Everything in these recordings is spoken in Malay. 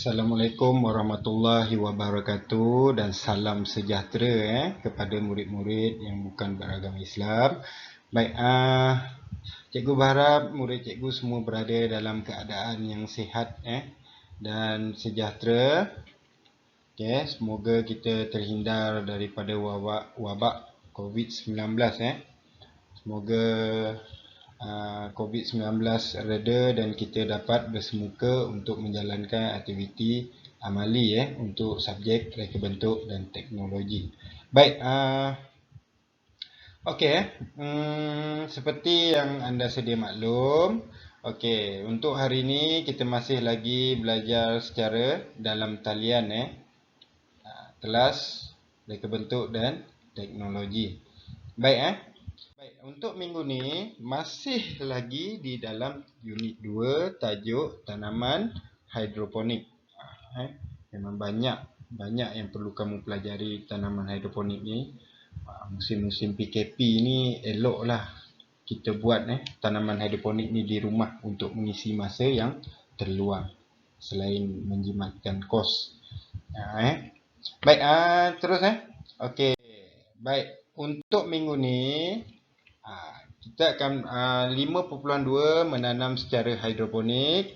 Assalamualaikum warahmatullahi wabarakatuh dan salam sejahtera kepada murid-murid yang bukan beragama Islam. Baik, cikgu berharap murid cikgu semua berada dalam keadaan yang sihat dan sejahtera. Okay, semoga kita terhindar daripada wabak COVID-19. Semoga COVID-19 reda dan kita dapat bersemuka untuk menjalankan aktiviti amali untuk subjek reka bentuk dan teknologi. Baik, seperti yang anda sedia maklum, untuk hari ini kita masih lagi belajar secara dalam talian kelas reka bentuk dan teknologi. Baik, untuk minggu ni masih lagi di dalam unit 2 tajuk tanaman hidroponik. Memang banyak yang perlu kamu pelajari tanaman hidroponik ni. Musim-musim PKP ni eloklah kita buat tanaman hidroponik ni di rumah untuk mengisi masa yang terluang selain menjimatkan kos. Baik, terus okey. Baik, untuk minggu ni kita akan 5.2 menanam secara hidroponik,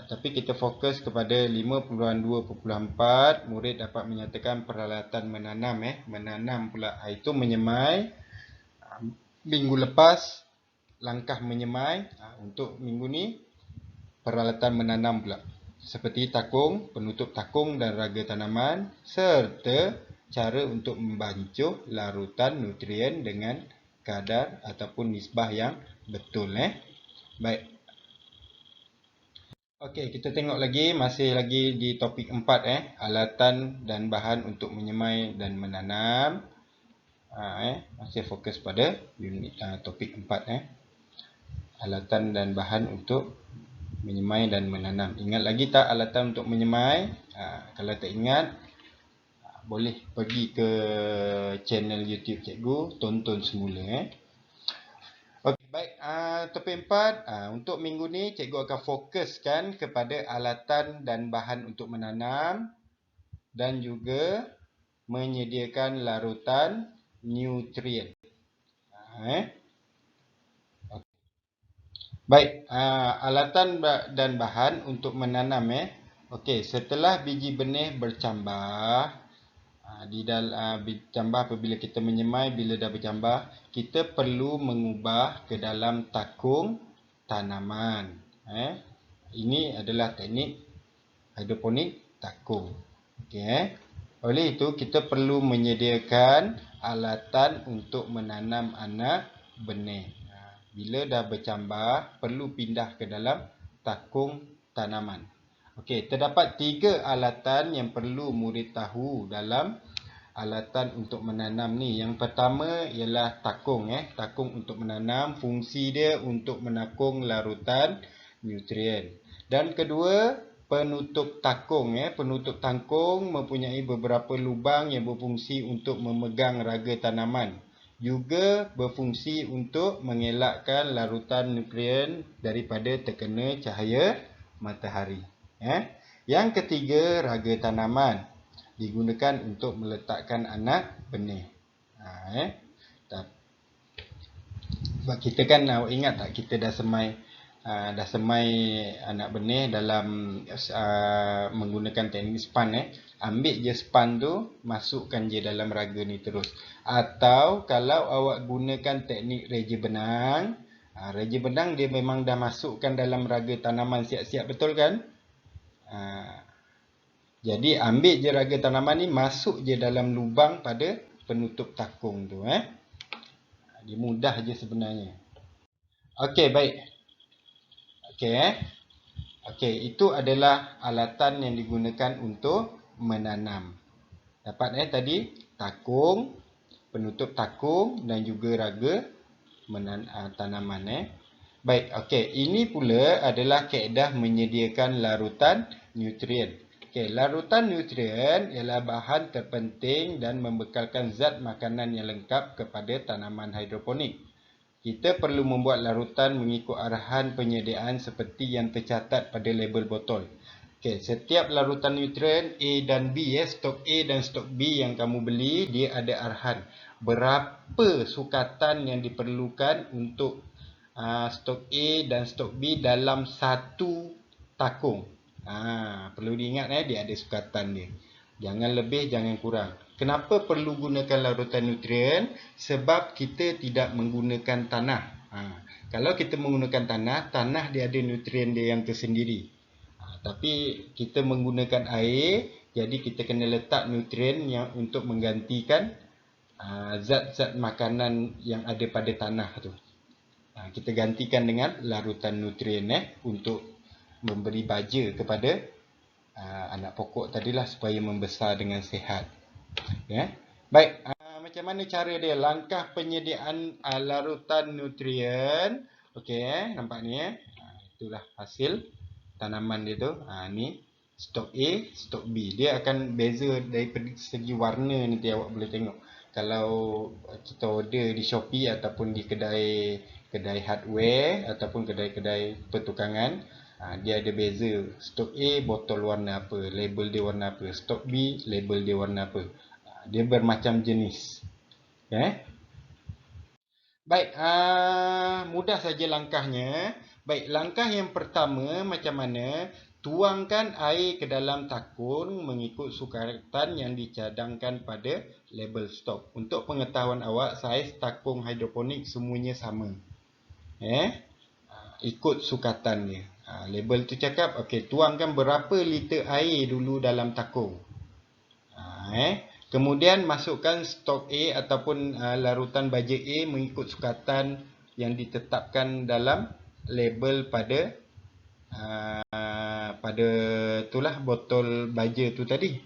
tapi kita fokus kepada 5.2.4 murid dapat menyatakan peralatan menanam menanam pula, itu menyemai. Minggu lepas langkah menyemai, untuk minggu ni peralatan menanam pula, seperti takung, penutup takung dan raga tanaman, serta cara untuk membancuh larutan nutrien dengan kadar ataupun nisbah yang betul. Baik. Okey, kita tengok lagi, masih lagi di topik 4 alatan dan bahan untuk menyemai dan menanam. Masih fokus pada unit topik 4 alatan dan bahan untuk menyemai dan menanam. Ingat lagi tak alatan untuk menyemai? Kalau tak ingat, boleh pergi ke channel YouTube cikgu, tonton semula. Okey, baik, topik 4, untuk minggu ni cikgu akan fokuskan kepada alatan dan bahan untuk menanam dan juga menyediakan larutan nutrien. Baik, alatan dan bahan untuk menanam. Okey, setelah biji benih bercambah, bercambah apabila kita menyemai, bila dah bercambah, kita perlu mengubah ke dalam takung tanaman. Ini adalah teknik hidroponik takung. Okey. Oleh itu, kita perlu menyediakan alatan untuk menanam anak benih. Bila dah bercambah, perlu pindah ke dalam takung tanaman. Okey, terdapat 3 alatan yang perlu murid tahu dalam alatan untuk menanam ni. Yang pertama ialah takung. Takung untuk menanam, fungsi dia untuk menakung larutan nutrien. Dan kedua, penutup takung. Penutup takung mempunyai beberapa lubang yang berfungsi untuk memegang raga tanaman. Juga berfungsi untuk mengelakkan larutan nutrien daripada terkena cahaya matahari. Yang ketiga, raga tanaman digunakan untuk meletakkan anak benih. Kita kan ingat tak, kita dah semai anak benih dalam menggunakan teknik span. Ambil je span tu, masukkan je dalam raga ni terus. Atau kalau awak gunakan teknik reja benang, reja benang dia memang dah masukkan dalam raga tanaman siap-siap, betul kan? Jadi ambil je raga tanaman ni, masuk je dalam lubang pada penutup takung tu. Dia mudah je sebenarnya. Okey, baik. Okey, itu adalah alatan yang digunakan untuk menanam. Dapat tadi takung, penutup takung dan juga raga tanaman. Baik, okey, ini pula adalah kaedah menyediakan larutan nutrien. Okey, larutan nutrien ialah bahan terpenting dan membekalkan zat makanan yang lengkap kepada tanaman hidroponik. Kita perlu membuat larutan mengikut arahan penyediaan seperti yang tercatat pada label botol. Okey, setiap larutan nutrien A dan B stok A dan stok B yang kamu beli, dia ada arahan berapa sukatan yang diperlukan untuk stok A dan stok B dalam satu takung. Perlu diingat dia ada sukatan dia. Jangan lebih, jangan kurang. Kenapa perlu gunakan larutan nutrien? Sebab kita tidak menggunakan tanah. Kalau kita menggunakan tanah, tanah dia ada nutrien dia yang tersendiri. Tapi kita menggunakan air, jadi kita kena letak nutrien yang untuk menggantikan zat-zat makanan yang ada pada tanah tu. Kita gantikan dengan larutan nutrien untuk memberi baja kepada anak pokok tadilah supaya membesar dengan sihat. Baik, macam mana cara dia? Langkah penyediaan larutan nutrien. Okey, nampak ni itulah hasil tanaman dia tu. Ni stok A, stok B. Dia akan beza dari segi warna, nanti awak boleh tengok. Kalau kita order di Shopee ataupun di kedai hardware ataupun kedai-kedai pertukangan, dia ada beza. Stok A botol warna apa, label dia warna apa. Stok B label dia warna apa. Dia bermacam jenis. Baik, mudah saja langkahnya. Baik, langkah yang pertama macam mana? Tuangkan air ke dalam takung mengikut sukatan yang dicadangkan pada label stok. Untuk pengetahuan awak, saiz takung hidroponik semuanya sama. Ikut sukatannya. Label tu cakap, okey, tuangkan berapa liter air dulu dalam takung. Kemudian masukkan stok A ataupun larutan baja A mengikut sukatan yang ditetapkan dalam label pada itulah botol baja tu tadi.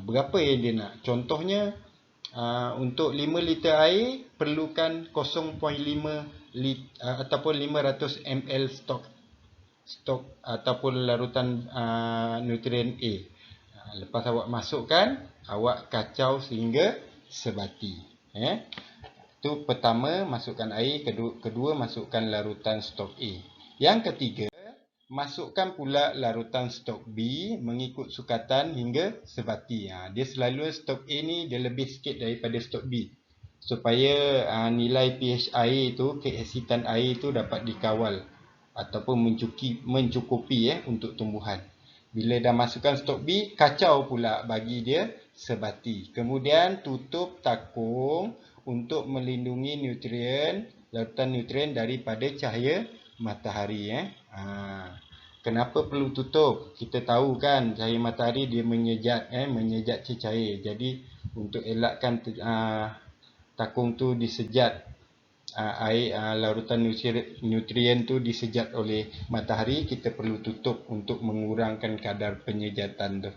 Berapa yang dia nak? Contohnya untuk 5 liter air perlukan 0.5 ataupun 500 ml stok ataupun larutan nutrien A. Lepas awak masukkan, awak kacau sehingga sebati. Itu pertama, masukkan air. Kedua, masukkan larutan stok A. Yang ketiga, masukkan pula larutan stok B mengikut sukatan hingga sebati. Dia selalu stok A ni dia lebih sikit daripada stok B. Supaya nilai pH air tu, keasitan air tu dapat dikawal ataupun mencukupi untuk tumbuhan. Bila dah masukkan stok B, kacau pula bagi dia sebati. Kemudian tutup takung untuk melindungi larutan nutrien daripada cahaya matahari. Kenapa perlu tutup? Kita tahu kan cahaya matahari dia menyejat cecair. Jadi untuk elakkan takung tu disejat, larutan nutrien tu disejat oleh matahari, kita perlu tutup untuk mengurangkan kadar penyejatan tu.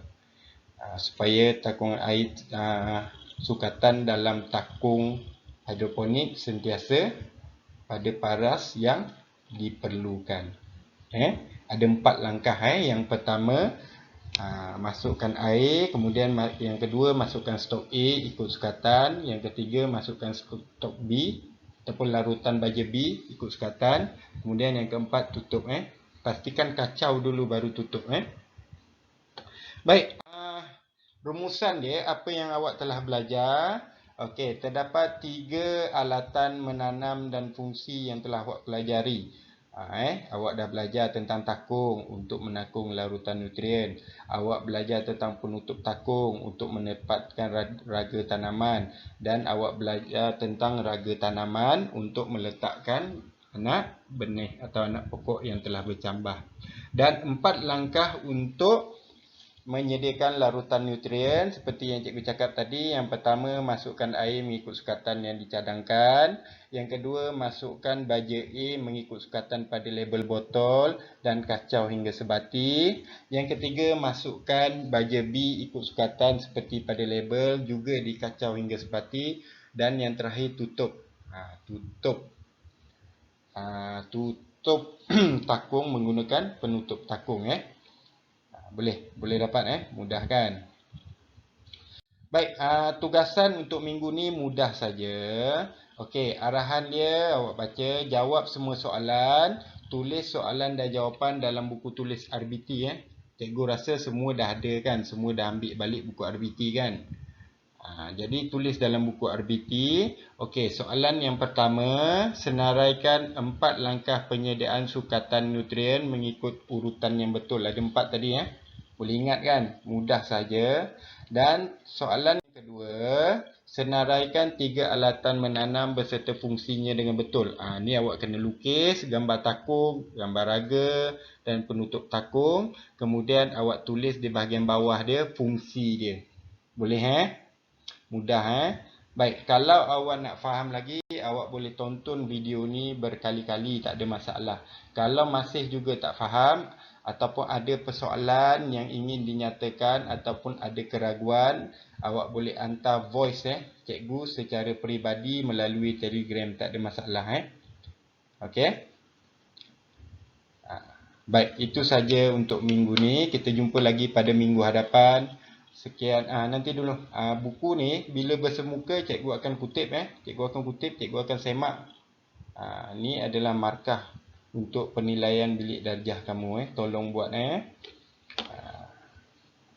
Supaya takung air sukatan dalam takung hidroponik sentiasa pada paras yang diperlukan. Ada 4 langkah. Yang pertama, masukkan air. Kemudian yang kedua, masukkan stok A ikut sukatan. Yang ketiga, masukkan stok B ataupun larutan baja B ikut sukatan. Kemudian yang keempat, tutup. Pastikan kacau dulu baru tutup. Baik, rumusan dia apa yang awak telah belajar. Okey, terdapat 3 alatan menanam dan fungsi yang telah awak pelajari. Awak dah belajar tentang takung untuk menakung larutan nutrien. Awak belajar tentang penutup takung untuk menempatkan raga tanaman. Dan awak belajar tentang raga tanaman untuk meletakkan anak benih atau anak pokok yang telah bercambah. Dan 4 langkah untuk menyediakan larutan nutrien seperti yang cikgu cakap tadi. Yang pertama, masukkan air mengikut sukatan yang dicadangkan. Yang kedua, masukkan baja A mengikut sukatan pada label botol dan kacau hingga sebati. Yang ketiga, masukkan baja B ikut sukatan seperti pada label, juga dikacau hingga sebati. Dan yang terakhir, tutup. Tutup takung menggunakan penutup takung. Boleh dapat mudah kan? Baik, tugasan untuk minggu ni mudah saja. Okey, arahan dia awak baca, jawab semua soalan, tulis soalan dan jawapan dalam buku tulis RBT. Cikgu rasa semua dah ada kan, semua dah ambil balik buku RBT kan. Jadi tulis dalam buku RBT. Okey, soalan yang pertama, senaraikan 4 langkah penyediaan sukatan nutrien mengikut urutan yang betul. Ada 4 tadi ya. Boleh ingat kan? Mudah saja. Dan soalan yang kedua, senaraikan 3 alatan menanam beserta fungsinya dengan betul. Ni awak kena lukis gambar takung, gambar raga dan penutup takung. Kemudian awak tulis di bahagian bawah dia fungsi dia. Boleh Mudah Baik, kalau awak nak faham lagi, awak boleh tonton video ni berkali-kali, tak ada masalah. Kalau masih juga tak faham ataupun ada persoalan yang ingin dinyatakan ataupun ada keraguan, awak boleh hantar voice cikgu secara peribadi melalui Telegram, tak ada masalah Okey. Baik, itu saja untuk minggu ni. Kita jumpa lagi pada minggu hadapan. Sekian, nanti dulu. Buku ni bila bersemuka cikgu akan kutip Cikgu akan kutip, cikgu akan semak. Ni adalah markah untuk penilaian bilik darjah kamu Tolong buat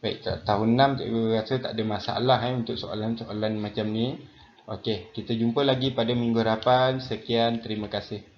Baik, tahun 6 cikgu rasa tak ada masalah untuk soalan-soalan macam ni. Okey, kita jumpa lagi pada minggu hadapan. Sekian, terima kasih.